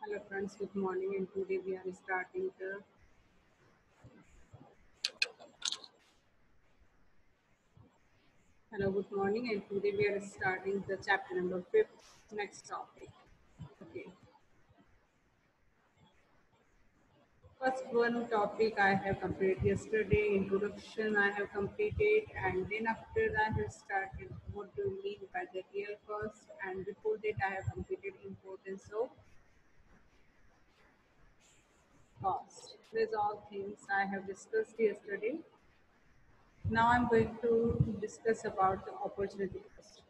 Hello friends, good morning and today we are starting the hello good morning and today we are starting the chapter number 5 next topic. Okay. First one topic I have completed yesterday, introduction I have completed and then after that I have started what do you mean by the real cost and before that I have completed importance of cost. These all things I have discussed yesterday. Now I'm going to discuss about the opportunity cost.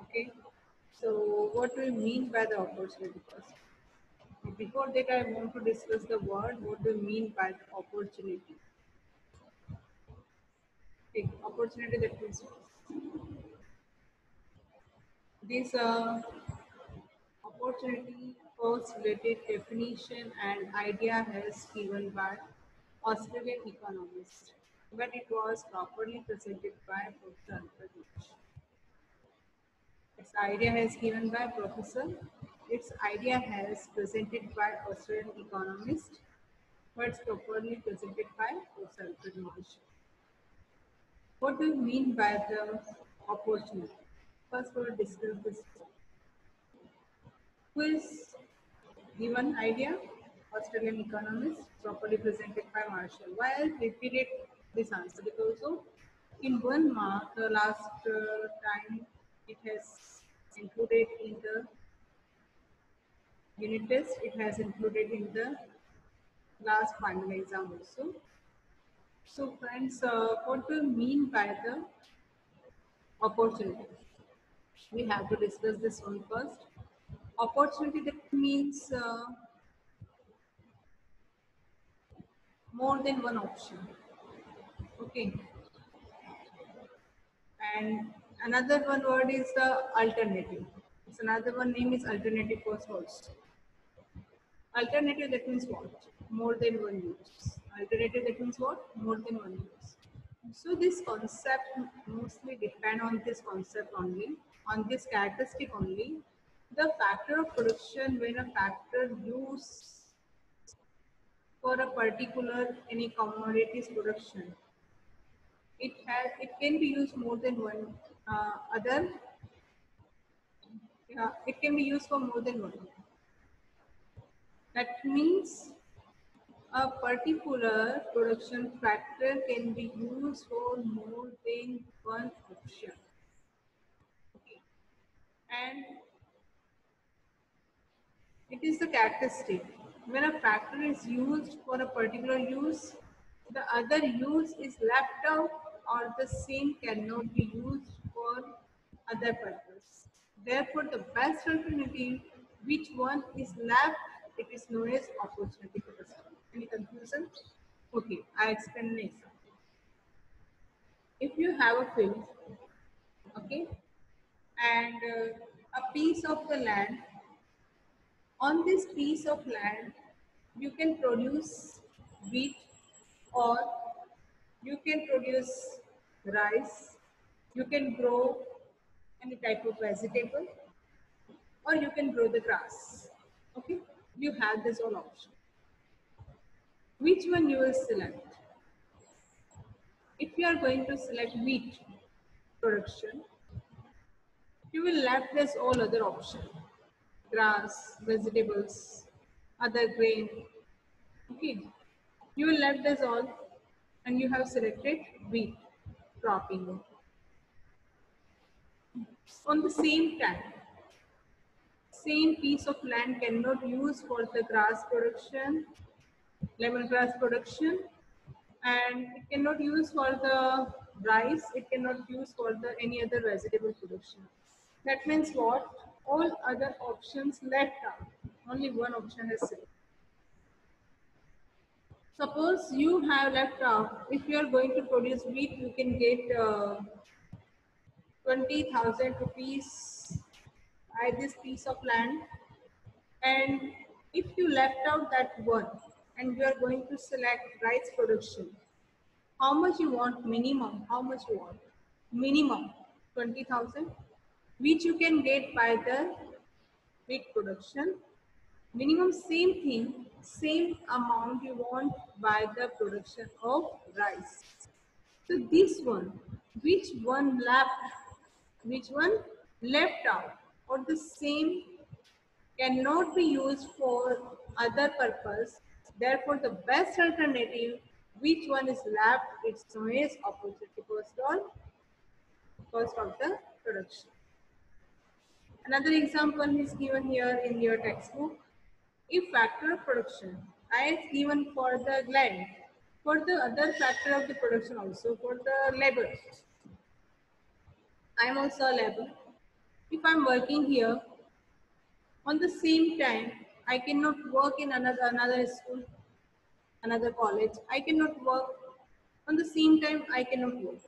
Okay. So, what do you mean by the opportunity cost? Before that, I want to discuss the word. What do you mean by the opportunity? Okay, opportunity that means what? This opportunity cost related definition and idea has given by Australian economist, but it was properly presented by Professor Pradesh. Its idea has given by Professor. Its idea has presented by Australian economist, but it's properly presented by self-presentation. What do you mean by the opportunity? First, we'll discuss this. Who is given idea? Australian economist, properly presented by Marshall. Why I repeated this answer? Because also in one mark, the last time it has included in the unit test, it has included in the last final exam also. So friends, what do you mean by the opportunity? We have to discuss this one first. Opportunity that means more than one option. Okay. And another one word is the alternative. It's another one name is alternative cost also. Alternative that means what? More than one use. Alternative that means what? More than one use. So this concept mostly depend on this concept only, on this characteristic only. The factor of production when a factor used for a particular any commodities production, it can be used more than one other. It can be used for more than one. That means a particular production factor can be used for more than one option. Okay. And it is the characteristic. When a factor is used for a particular use, the other use is left out or the same cannot be used for other purpose. Therefore, the best alternative, which one is left, it is known as opportunity cost. Any confusion? Okay, I explain next. If you have a field, okay, and a piece of the land, on this piece of land, you can produce wheat or you can produce rice, you can grow any type of vegetable or you can grow the grass. Okay, you have this all option. Which one you will select? If you are going to select wheat production, you will left this all other option. Grass, vegetables, other grain. Okay. You will left this all and you have selected wheat cropping. On the same time, same piece of land cannot use for the grass production, lemongrass production, and it cannot use for the rice, it cannot use for the any other vegetable production. That means what? All other options left out. Only one option is selected. Suppose you have left out, if you are going to produce wheat, you can get 20,000 rupees by this piece of land. And if you left out that one and you are going to select rice production, how much you want minimum? How much you want? Minimum 20,000, which you can get by the wheat production. Minimum same thing, same amount you want by the production of rice. So this one, which one left out, or the same cannot be used for other purpose. Therefore, the best alternative, which one is left, it's known as opportunity cost of the production. Another example is given here in your textbook. If factor of production I is given for the land, for the other factor of the production also, for the labor, I am also a labor. If I am working here, on the same time, I cannot work in another school, another college. I cannot work on the same time. I cannot work.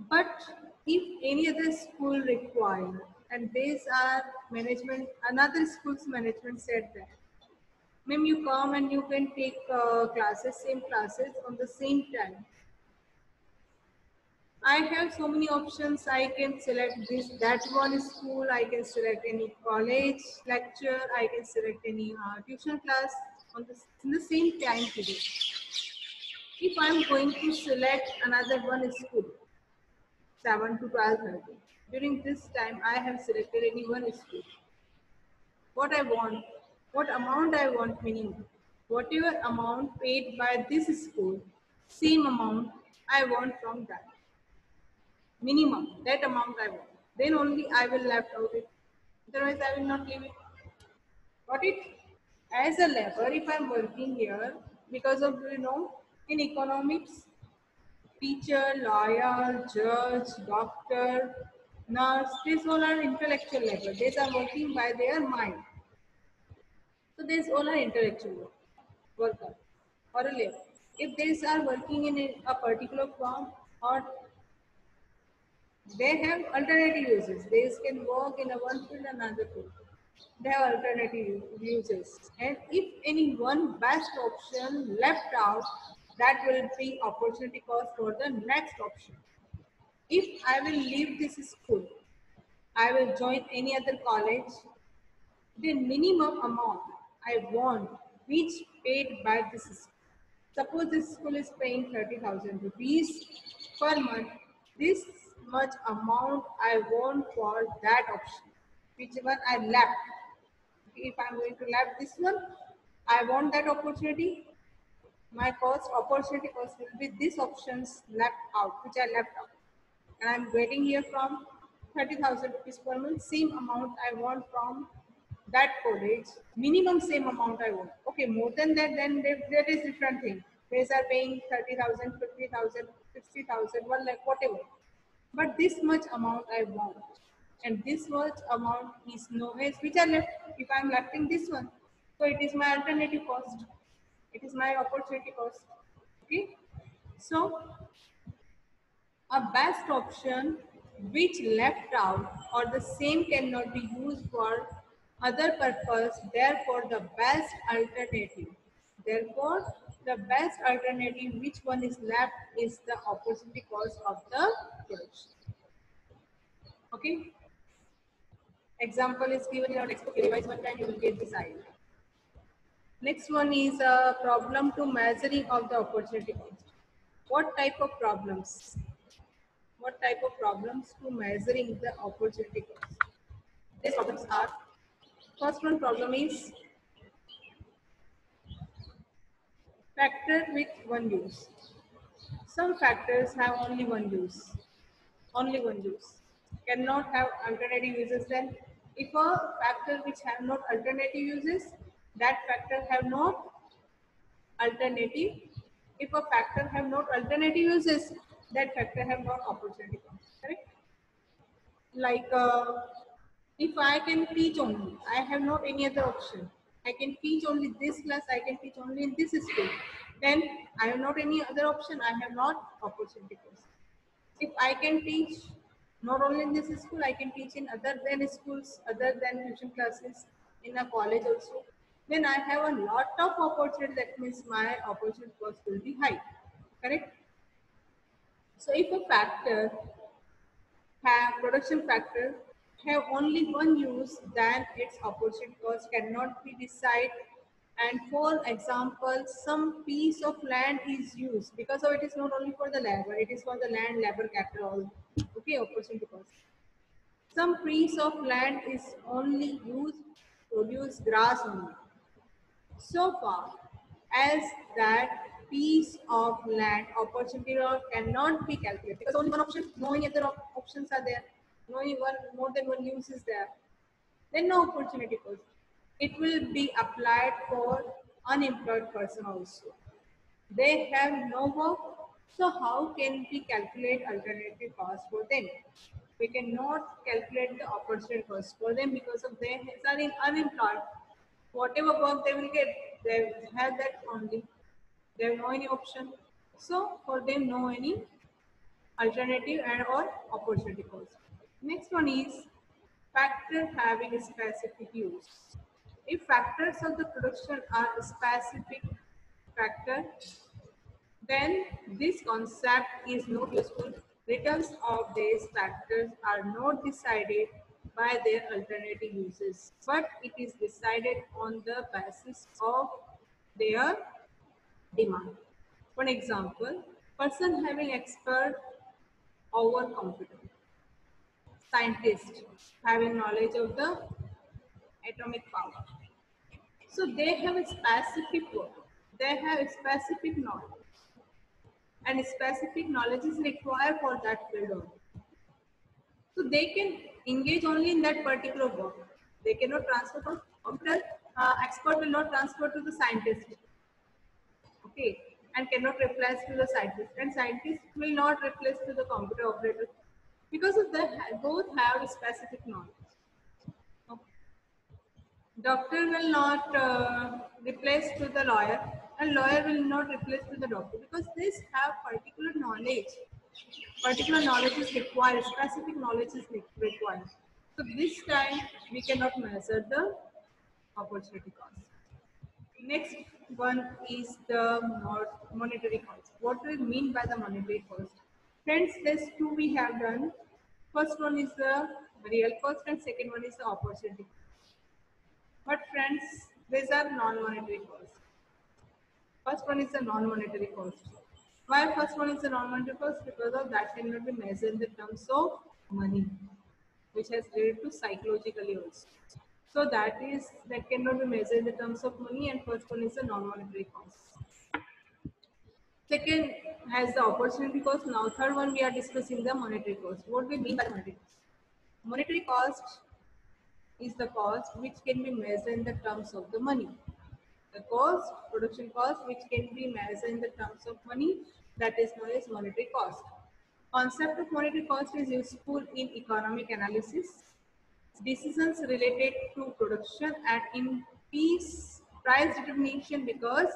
But if any other school require, and these are management, another school's management said that, ma'am, you come and you can take classes, same classes on the same time. I have so many options. I can select this, that one school. I can select any college lecture. I can select any tuition class on in the same time today. If I'm going to select another one school, 7 to 12:30, during this time I have selected any one school. What I want, what amount I want minimum, whatever amount paid by this school, same amount I want from that. Minimum, that amount I want. Then only I will left out it. Otherwise, I will not leave it. Got it? As a labor, if I'm working here, because of, in economics, teacher, lawyer, judge, doctor, nurse, these all are intellectual labor. These are working by their mind. So these all are intellectual worker or a labor. If these are working in a particular firm, or they have alternative uses. They can work in a one field and another field. They have alternative uses. And if any one best option left out, that will be opportunity cost for the next option. If I will leave this school, I will join any other college, the minimum amount I want, which paid by this school. Suppose this school is paying 30,000 rupees per month. This much amount I want for that option, whichever I left. If I'm going to left this one, I want that opportunity. My opportunity cost will be these options left out, which I left out. And I'm getting here from 30,000 rupees per month, same amount I want from that college, minimum same amount I want. Okay, more than that, then there is different thing. They are paying 30,000, 50,000, 60,000, 1 lakh, whatever. But this much amount I want. And this much amount is no as which are left if I'm lefting this one. So it is my alternative cost. It is my opportunity cost. Okay. So a best option which left out or the same cannot be used for other purpose, therefore the best alternative. Therefore, the best alternative which one is left is the opportunity cost of the production. Okay. Example is given in our textbook. Revise one time, you will get this idea. Next one is a problem to measuring of the opportunity cost. What type of problems? What type of problems to measuring the opportunity cost? These problems are, first one problem is factor with one use. Some factors have only one use. Only one use. Cannot have alternative uses. Then if a factor which have not alternative uses, that factor have not alternative. If a factor have not alternative uses, that factor have not opportunity cost. Correct? Like if I can teach only, I have not any other option. I can teach only this class, I can teach only in this school. Then I have not any other option, I have not opportunity cost. If I can teach not only in this school, I can teach in other than schools, other than tuition classes, in a college also, then I have a lot of opportunity. That means my opportunity cost will be high. Correct? So if a factor have production factor have only one use, then its opportunity cost cannot be decided. And for example, some piece of land is used because of it is not only for the labor, it is for the land, labor, capital. Okay, opportunity cost. Some piece of land is only used to produce grass only. So far as that piece of land opportunity or cannot be calculated because only one option, no any other options are there, no any one more than one use is there, then no opportunity cost. It will be applied for unemployed person also. They have no work, so how can we calculate alternative cost for them? We cannot calculate the opportunity cost for them because of they are in unemployed. Whatever work they will get, they have that only. They have no any option. So for them, no any alternative and or opportunity cost. Next one is factor having a specific use. If factors of the production are a specific factor, then this concept is not useful. Returns of these factors are not decided by their alternative uses, but it is decided on the basis of their demand. For example, person having expert over computer, scientist having knowledge of the atomic power. So they have a specific work, they have a specific knowledge, and specific knowledge is required for that field only. So they can engage only in that particular work. They cannot transfer from computer. Expert will not transfer to the scientist, okay, and cannot replace to the scientist, and scientist will not replace to the computer operator because of that. Both have specific knowledge. Okay. Doctor will not replace to the lawyer, and lawyer will not replace to the doctor because these have particular knowledge. Particular knowledge is required, specific knowledge is required. So this time we cannot measure the opportunity cost. Next one is the monetary cost. What do we mean by the monetary cost? Friends, there's two we have done. First one is the real cost and second one is the opportunity. But friends, these are non-monetary costs. First one is the non-monetary cost. Why first one is the non-monetary cost? Because of that cannot be measured in the terms of money, which has related to psychologically also. So that cannot be measured in the terms of money, and first one is the non-monetary cost. Second has the opportunity cost. Now third one we are discussing the monetary cost. What do we mean by monetary cost? Monetary cost is the cost which can be measured in the terms of the money. The cost, production cost, which can be measured in the terms of money, that is known as monetary cost. Concept of monetary cost is useful in economic analysis, decisions related to production, and in price determination because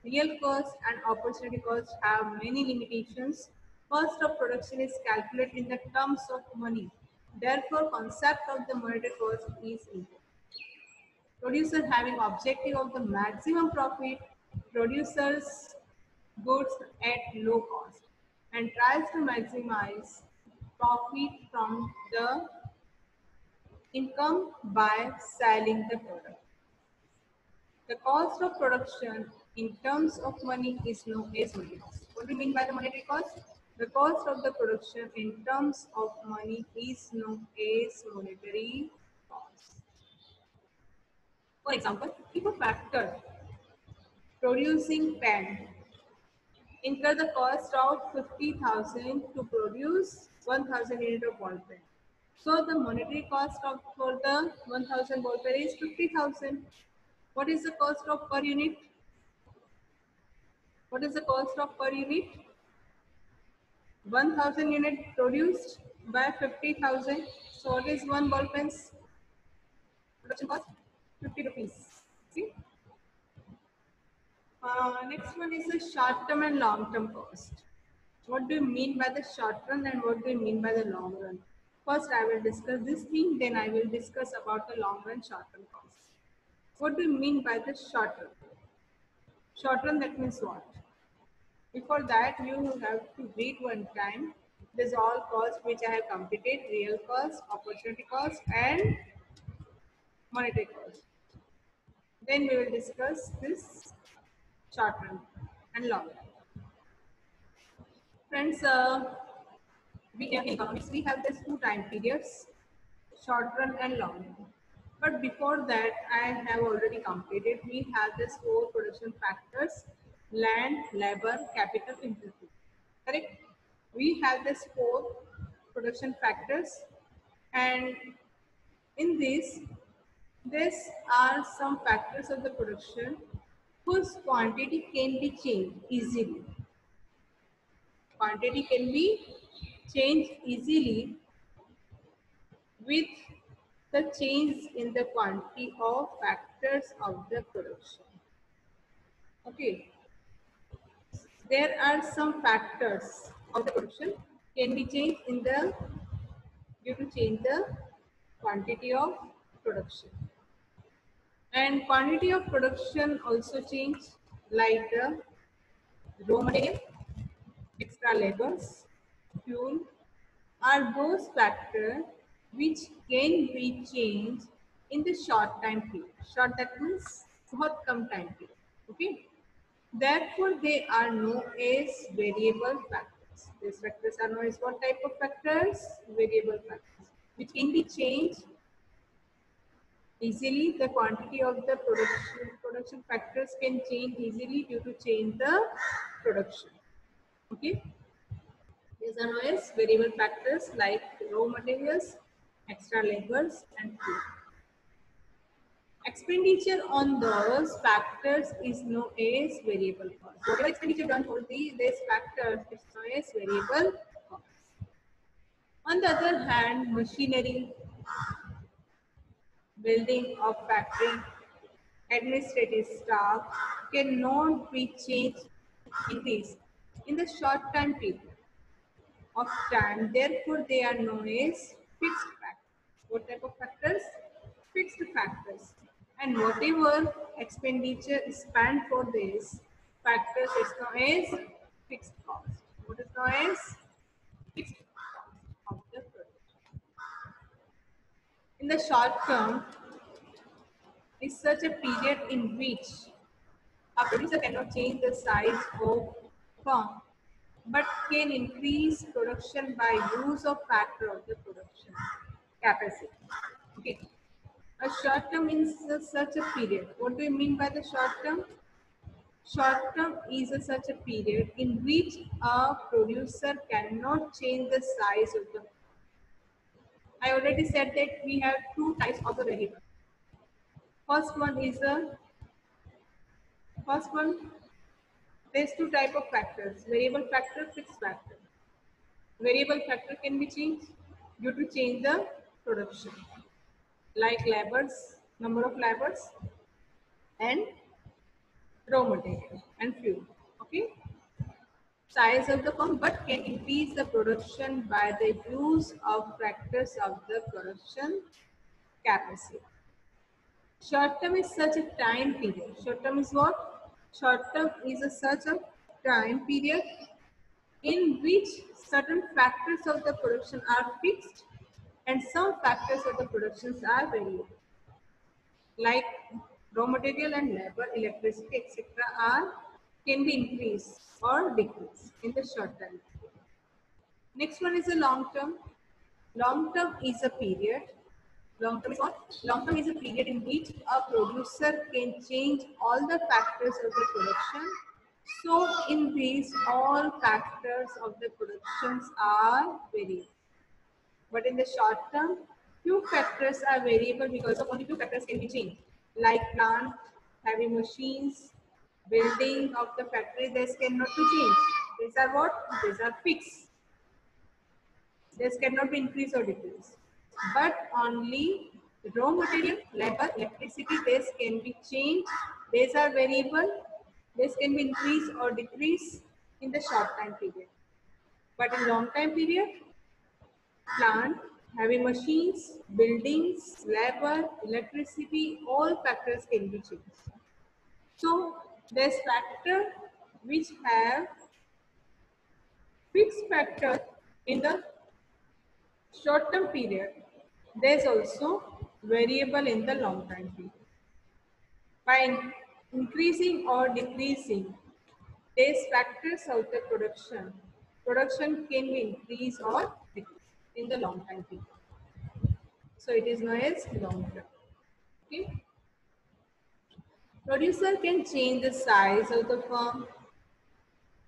real cost and opportunity cost have many limitations. Cost of production is calculated in the terms of money. Therefore, concept of the monetary cost is important. Producer having objective of the maximum profit, producers goods at low cost and tries to maximize profit from the income by selling the product. The cost of production in terms of money is known as monetary cost. What do you mean by the monetary cost? The cost of the production in terms of money is known as monetary cost. For example, if a factor producing pen incur the cost of 50,000 to produce 1,000 unit of ball pen. So the monetary cost of for the 1,000 ball pen is 50,000. What is the cost of per unit? What is the cost of per unit? 1,000 unit produced by 50,000. So what is one ball pen's production cost? 50 rupees. See? Next one is the short term and long term cost. What do you mean by the short run and what do you mean by the long run? First, I will discuss this thing, then I will discuss about the long run, short run cost. What do you mean by the short run? Short run, that means what? Before that, you have to read one time These all costs which I have completed: real cost, opportunity cost, and monetary cost. Then we will discuss this short run and long run. Friends, we in economics we have these two time periods: short run and long run. But before that, I have already completed. We have these four production factors: land, labor, capital, input. Correct? We have these four production factors, and in this, these are some factors of the production whose quantity can be changed easily. Quantity can be changed easily with the change in the quantity of factors of the production. Okay, there are some factors of the production can be changed in the due to change the quantity of production, and quantity of production also change, like the raw material, extra labors, fuel are those factors which can be changed in the short time period. Short, that means बहुत कम time period. Okay. Therefore, they are known as variable factors. These factors are known as what type of factors? Variable factors, which can be changed easily. The quantity of the production factors can change easily due to change the production. Okay. These are known as variable factors like raw materials, extra labors, and fuel. Expenditure on those factors is known as variable cost. Whatever expenditure done for these factors is known as variable cost. On the other hand, machinery, building of factory, administrative staff cannot be changed, increased in the short time period of time. Therefore, they are known as fixed factors. What type of factors? Fixed factors. And whatever expenditure is spent for these factors is known as fixed cost. What is known as fixed cost of the product. In the short term, is such a period in which a producer cannot change the size of firm but can increase production by use of factor of the production capacity. Okay. A short term is such a period. What do you mean by the short term? Short term is such a period in which a producer cannot change the size of the. I already said that we have two types of the variable. First one is the first one. There's two type of factors: variable factor, fixed factor. Variable factor can be changed due to change the production, like labors, number of labors, and raw material and fuel. Okay, size of the firm, but can increase the production by the use of factors of the production capacity. Short term is such a time period. Short term is what? Short term is such a time period in which certain factors of the production are fixed and some factors of the productions are variable, like raw material and labor, electricity, etc. are can be increased or decreased in the short term. Next one is a long term. Long term is a period. Long term is what? Long term is a period in which a producer can change all the factors of the production. So in these, all factors of the productions are variable. But in the short term, few factors are variable because of only few factors can be changed, like plant, heavy machines, building of the factory. This cannot be changed. These are what? These are fixed. This cannot be increased or decreased. But only raw material, labor, electricity, this can be changed. These are variable. This can be increased or decreased in the short time period. But in long time period, plant, heavy machines, buildings, labor, electricity, all factors can be changed. So there's factor which have fixed factor In the short term period, there is also variable in the long time period. By increasing or decreasing these factors of the production can be increased or decreased in the long time period. So it is known as long term. Okay. Producer can change the size of the firm.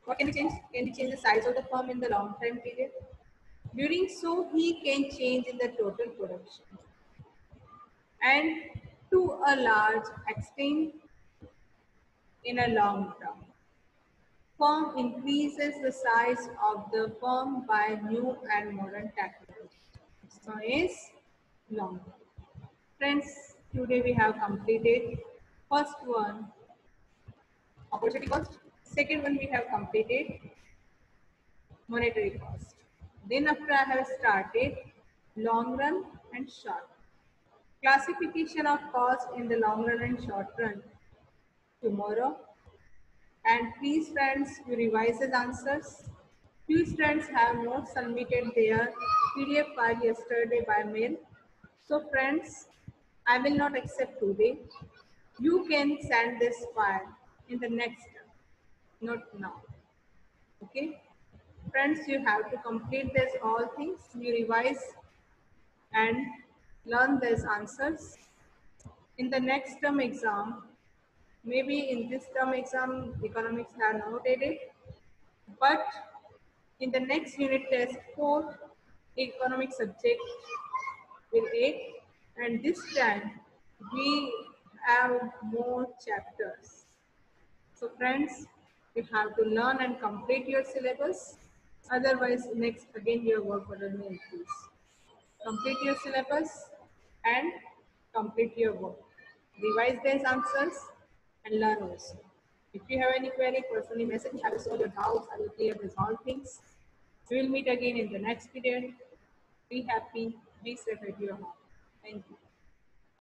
What can he change? Can he change the size of the firm in the long time period? During so he can change in the total production. And to a large extent in a long term. Firm increases the size of the firm by new and modern technology. So is long term. Friends, today we have completed first one, opportunity cost. Second one we have completed monetary cost. Then after I have started long run and short. Classification of cost in the long run and short run tomorrow. And please friends, you revise the answers. Few students have not submitted their PDF file yesterday by mail. So friends, I will not accept today. You can send this file in the next term, not now. Okay? Friends, you have to complete this all things. You revise and learn these answers. In the next term exam, maybe in this term exam, economics have not added, but in the next unit test, 4 economic subject will add, and this time we have more chapters. So friends, you have to learn and complete your syllabus. Otherwise, next again your work burden will increase. Complete your syllabus and complete your work. Revise these answers and learn also. If you have any query, personally message. I will solve your doubts. I will clear these all things. We will meet again in the next period. Be happy. Be safe at your home. Thank you.